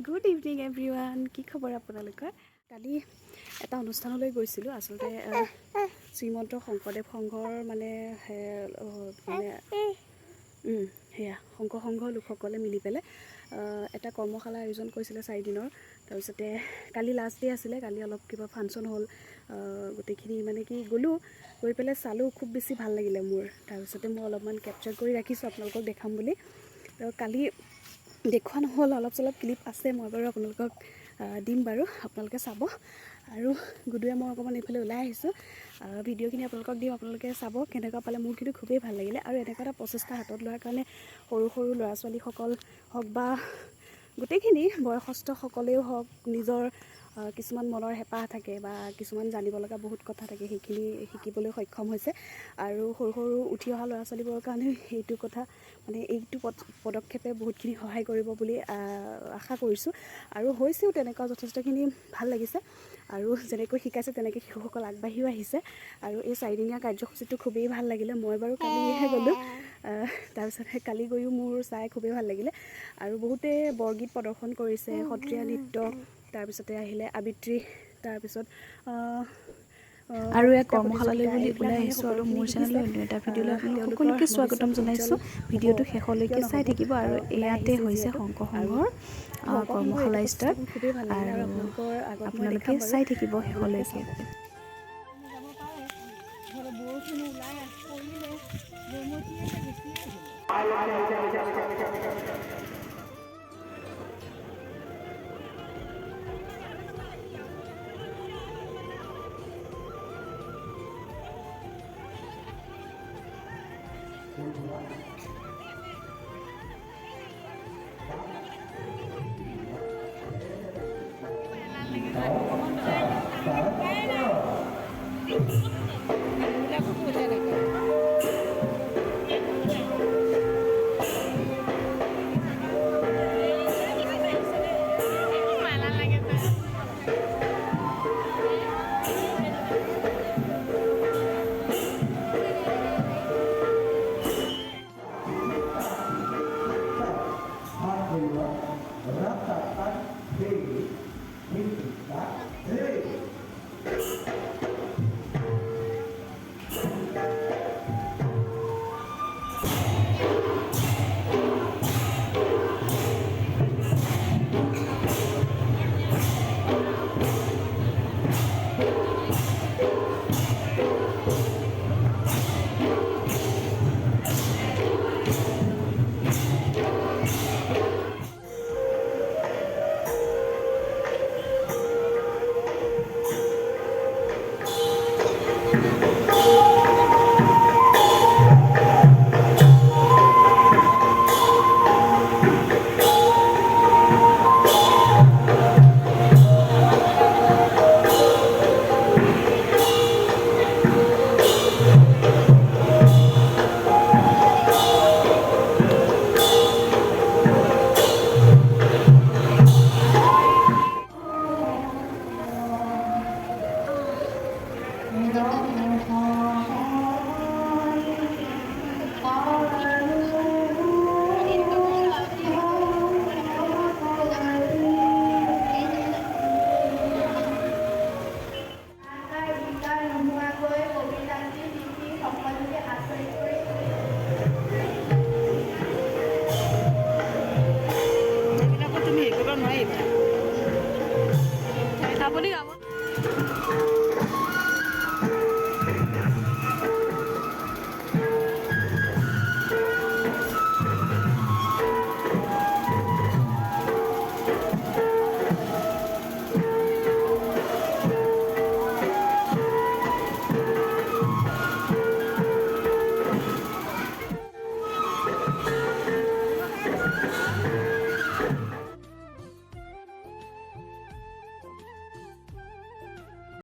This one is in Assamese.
Good evening everyone. কি খবৰ আপোনালোকৰ? কালি এটা অনুষ্ঠানলৈ গৈছিলোঁ। আচলতে শ্ৰীমন্ত শংকৰদেৱ সংঘৰ সেয়া শংকৰ সংঘৰ লোকসকলে মিলি পেলাই এটা কৰ্মশালা আয়োজন কৰিছিলে 4 দিনৰ। তাৰপিছতে কালি লাষ্ট ডে আছিলে। কালি অলপ কিবা ফাংচন হ'ল, গোটেইখিনি গ'লোঁ, গৈ পেলাই চালোঁ। খুব বেছি ভাল লাগিলে মোৰ। তাৰপিছতে মই অলপমান কেপচাৰ কৰি ৰাখিছোঁ আপোনালোকক দেখাম বুলি। কালি দেখুওৱা নহ'ল, অলপ চলপ ক্লিপ আছে, মই বাৰু আপোনালোকক দিম বাৰু, আপোনালোকে চাব। আৰু গুডুৱে মই অকণমান এইফালে ওলাই আহিছোঁ, ভিডিঅ'খিনি আপোনালোকক দিম, আপোনালোকে চাব কেনেকুৱা পালে। মোৰ কিন্তু খুবেই ভাল লাগিলে। আৰু এনেকুৱা এটা প্ৰচেষ্টা হাতত লোৱাৰ কাৰণে সৰু সৰু ল'ৰা ছোৱালীসকল হওক বা গোটেইখিনি বয়সস্থসকলেও হওক, নিজৰ কিছুমান মনৰ হেঁপাহ থাকে বা কিছুমান জানিব লগা বহুত কথা থাকে, সেইখিনি শিকিবলৈ সক্ষম হৈছে। আৰু সৰু সৰু উঠি অহা ল'ৰা ছোৱালীবোৰৰ কাৰণেও এইটো কথা এইটো পদক্ষেপে বহুতখিনি সহায় কৰিব বুলি আশা কৰিছোঁ। আৰু হৈছেও তেনেকুৱা যথেষ্টখিনি ভাল লাগিছে। আৰু যেনেকৈ শিকাইছে তেনেকৈ শিশুসকল আগবাঢ়িও আহিছে। আৰু এই 4 দিনীয়া কাৰ্যসূচীটো খুবেই ভাল লাগিলে। মই বাৰু কালিহে গ'লোঁ, তাৰপিছতে কালি গৈও মোৰ চাই খুবেই ভাল লাগিলে। আৰু বহুতে বৰগীত প্ৰদৰ্শন কৰিছে, সত্ৰীয়া নৃত্য, তাৰপিছতে আহিলে আবৃত্তি, তাৰপিছত আৰু এক কৰ্মশালালৈ বুলি ওলাই আহিছোঁ। আৰু মোৰ চেনেলৰ অন্য এটা ভিডিঅ'লৈ আপোনালোক সকলোকে স্বাগতম জনাইছোঁ। ভিডিঅ'টো শেষলৈকে চাই থাকিব। আৰু ইয়াতে হৈছে শংকৰ সংঘৰ কৰ্মশালা ষ্টাৰ্ট, খুবেই ভাল লাগিলে। আৰু আৰু আপোনালোকৰ আগত মই আপোনালোকে দেখাম বাৰু, চাই থাকিব আপোনালোকে শেষলৈকে। চাব। বৰষুণ ওলাই পৰিলে,